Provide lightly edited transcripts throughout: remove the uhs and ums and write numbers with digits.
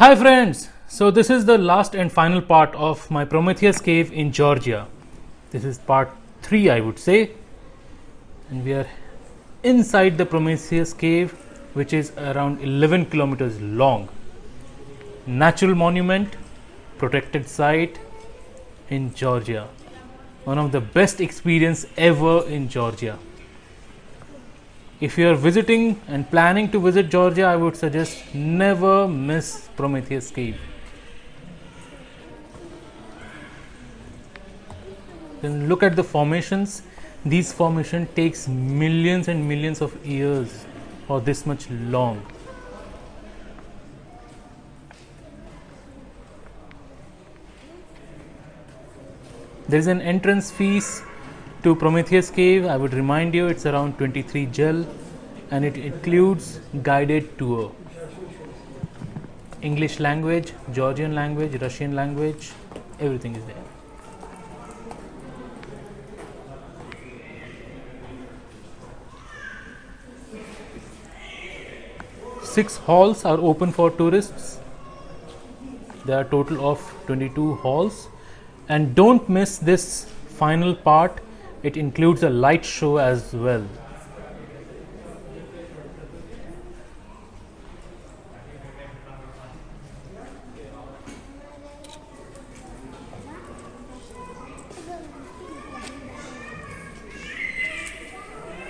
Hi friends, so this is the last and final part of my Prometheus cave in Georgia. This is part 3 I would say, and we are inside the Prometheus cave, which is around 11 kilometers long. Natural monument, protected site in Georgia. One of the best experience ever in Georgia. If you are visiting and planning to visit Georgia, I would suggest never miss Prometheus cave. Then look at the formations. These formation takes millions and millions of years or this much long. There is an entrance fees to Prometheus cave. I would remind you it's around 23 gel and it includes guided tour. English language, Georgian language, Russian language, everything is there. Six halls are open for tourists. There are total of 22 halls, and don't miss this final part. It includes a light show as well.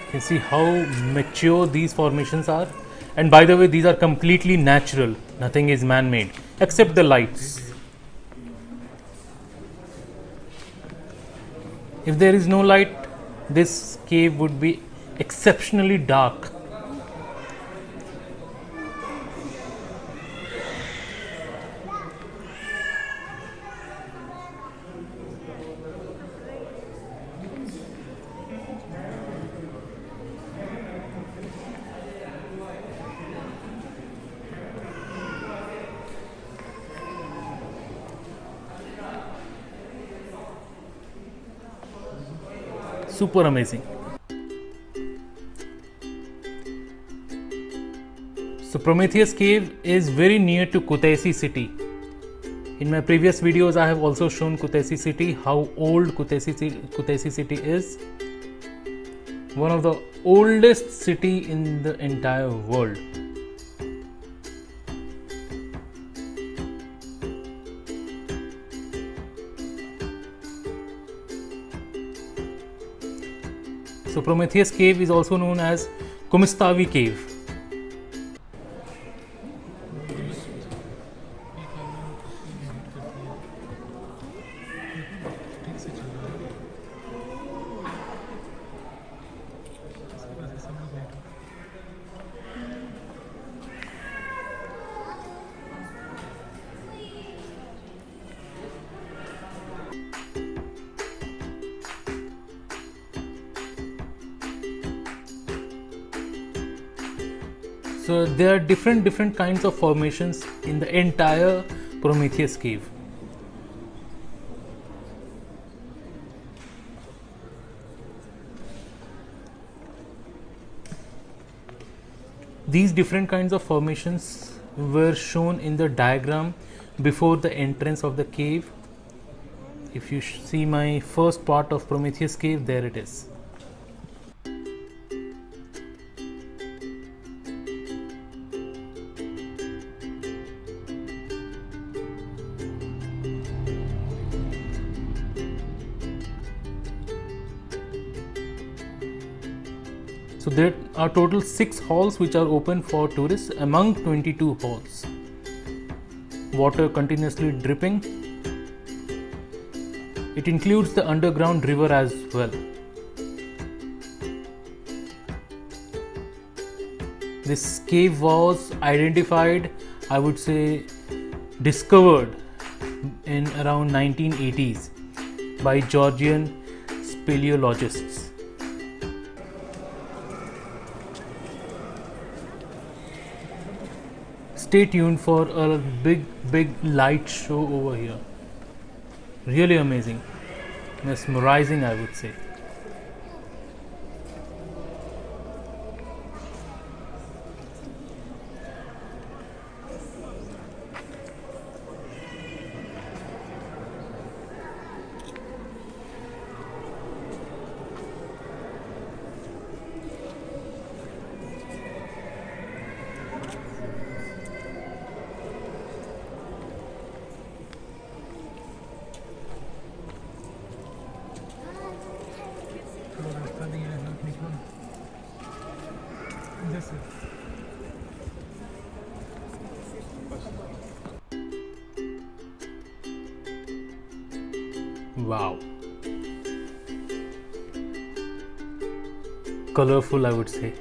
You can see how mature these formations are. And by the way, these are completely natural. Nothing is man-made except the lights. If there is no light, this cave would be exceptionally dark. Super amazing. So Prometheus cave is very near to Kutaisi city. In my previous videos I have also shown Kutaisi city, how old Kutaisi city is. One of the oldest city in the entire world. So Prometheus cave is also known as Kumistavi cave. So there are different kinds of formations in the entire Prometheus cave. These different kinds of formations were shown in the diagram before the entrance of the cave. If you see my first part of Prometheus cave, there it is. So there are total 6 halls which are open for tourists among 22 halls. Water continuously dripping. It includes the underground river as well. This cave was identified, I would say discovered in around 1980s by Georgian speleologists. Stay tuned for a big light show over here. Really amazing, mesmerizing I would say. Wow. Colorful, I would say.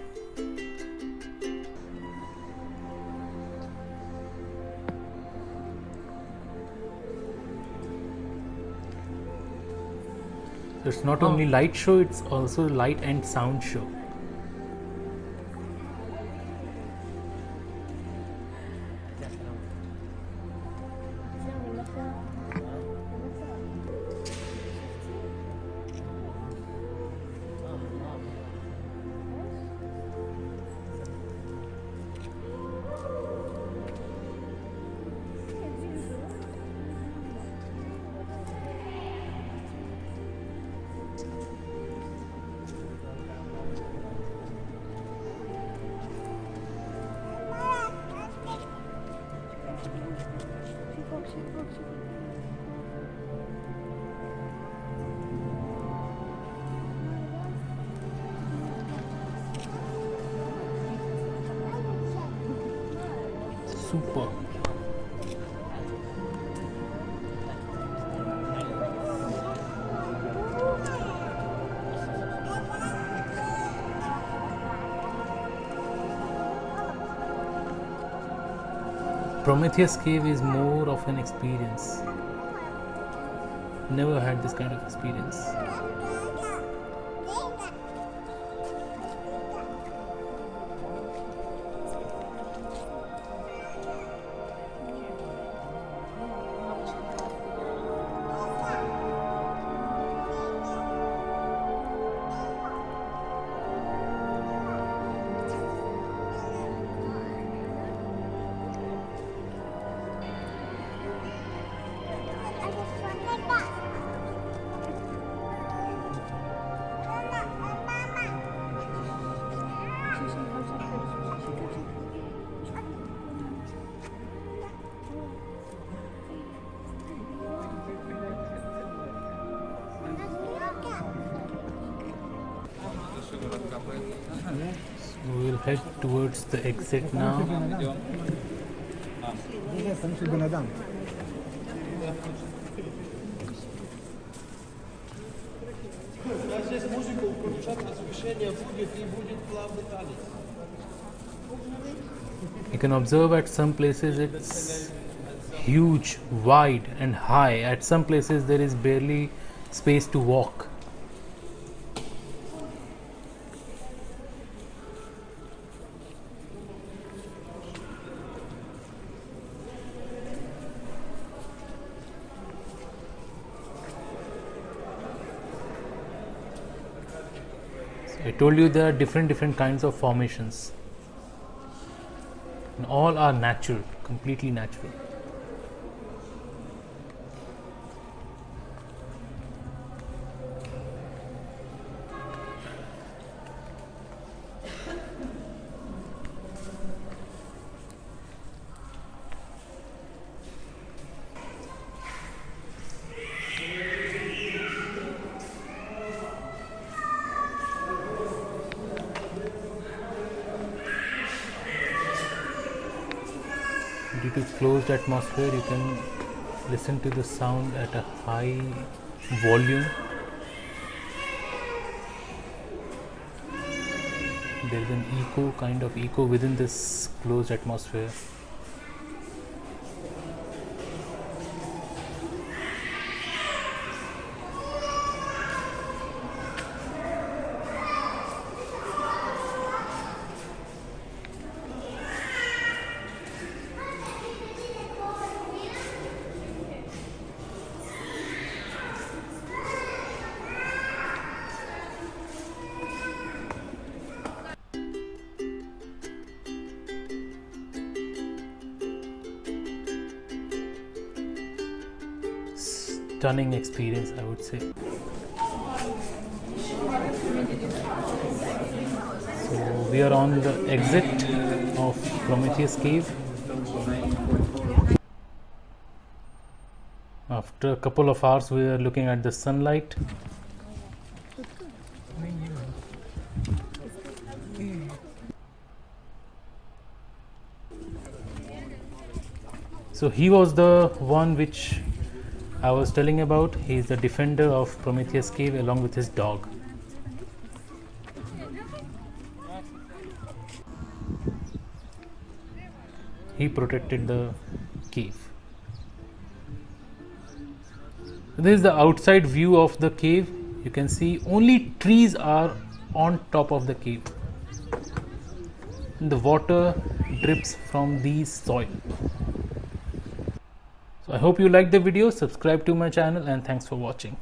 So it's not only light show, it's also light and sound show. Super. Prometheus Cave is more of an experience. Never had this kind of experience. We will head towards the exit now. You can observe at some places it's huge, wide and high. At some places there is barely space to walk. I told you there are different kinds of formations, and all are natural, completely natural. Due to closed atmosphere, you can listen to the sound at a high volume. There is an kind of echo within this closed atmosphere. Stunning experience, I would say. So we are on the exit of Prometheus Cave. After a couple of hours, we are looking at the sunlight. So he was the one which I was telling about. He is the defender of Prometheus cave along with his dog. He protected the cave. This is the outside view of the cave. You can see only trees are on top of the cave. The water drips from these soil. So I hope you liked the video. Subscribe to my channel and thanks for watching.